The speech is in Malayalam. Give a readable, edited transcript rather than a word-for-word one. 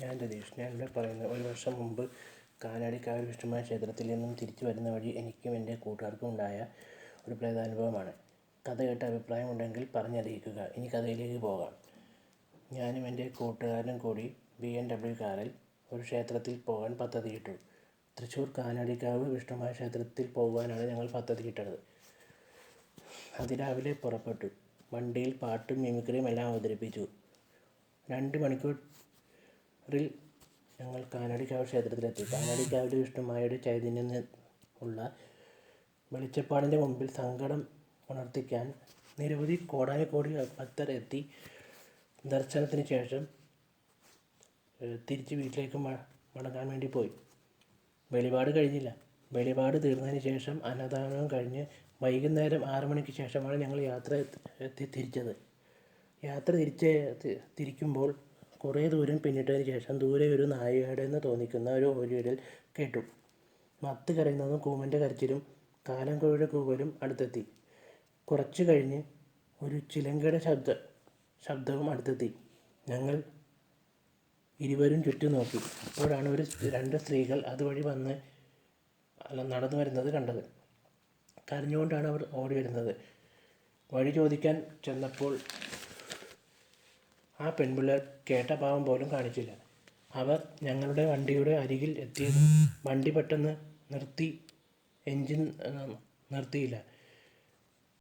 ഞാൻ രതീഷ്. ഞാനിവിടെ പറയുന്നത്, ഒരു വർഷം മുമ്പ് കാനാടിക്കാവിൽ വിഷ്ണുമായ ക്ഷേത്രത്തിൽ നിന്നും തിരിച്ചു വരുന്ന വഴി എനിക്കും എൻ്റെ കൂട്ടുകാർക്കും ഉണ്ടായ ഒരു പ്രേതാനുഭവമാണ്. കഥ കേട്ട അഭിപ്രായമുണ്ടെങ്കിൽ പറഞ്ഞറിയിക്കുക. ഇനി കഥയിലേക്ക് പോകാം. ഞാനും എൻ്റെ കൂട്ടുകാരനും കൂടി BMW കാറിൽ ഒരു ക്ഷേത്രത്തിൽ പോകാൻ പദ്ധതിയിട്ടു. തൃശ്ശൂർ കാനാടിക്കാവ് വിഷ്ണുമായ ക്ഷേത്രത്തിൽ പോകുവാനാണ് ഞങ്ങൾ പദ്ധതിയിട്ടത്. അതിരാവിലെ പുറപ്പെട്ടു. വണ്ടിയിൽ പാട്ടും മിമിക്രിയും എല്ലാം അവതരിപ്പിച്ചു. 2 മണിക്കൂറിൽ ഞങ്ങൾ കാനാടിക്കാവ് ക്ഷേത്രത്തിലെത്തി. കാനാടിക്കാവിലെ വിഷ്ണുമായയുടെ ചൈതന്യം ഉള്ള വെളിച്ചപ്പാടിൻ്റെ മുമ്പിൽ സങ്കടം ഉണർത്തിക്കാൻ നിരവധി കോടാനുകോടി ഭക്തർ എത്തി. ദർശനത്തിന് ശേഷം തിരിച്ച് വീട്ടിലേക്ക് മടങ്ങാൻ വേണ്ടി പോയി. വെളിപാട് കഴിഞ്ഞില്ല. വെളിപാട് തീർന്നതിന് ശേഷം അന്നദാനവും കഴിഞ്ഞ് വൈകുന്നേരം 6 മണിക്ക് ശേഷമാണ് ഞങ്ങൾ യാത്ര തിരിച്ചത്. യാത്ര തിരിക്കുമ്പോൾ കുറേ ദൂരം പിന്നിട്ടതിന് ശേഷം ദൂരെ ഒരു നായയുടേതെന്ന് തോന്നിക്കുന്ന ഒരു ഓരിയിടൽ കേട്ടു. മത്ത് കരയുന്നതും കൂമൻ്റെ കരച്ചിലും കാലംകോഴിയുടെ കൂവലും അടുത്തെത്തി. കുറച്ചു കഴിഞ്ഞ് ഒരു ചിലങ്കയുടെ ശബ്ദവും അടുത്തെത്തി. ഞങ്ങൾ ഇരുവരും ചുറ്റും നോക്കി. അപ്പോഴാണ് 2 സ്ത്രീകൾ അതുവഴി നടന്നു വരുന്നത് കണ്ടത്. കരഞ്ഞുകൊണ്ടാണ് അവർ ഓടി വരുന്നത്. വഴി ചോദിക്കാൻ ചെന്നപ്പോൾ ആ പെൺപിള്ളേർ കേട്ട ഭാവം പോലും കാണിച്ചില്ല. അവർ ഞങ്ങളുടെ വണ്ടിയുടെ അരികിൽ എത്തിയതും വണ്ടി പെട്ടെന്ന് എൻജിൻ നിർത്തിയില്ല.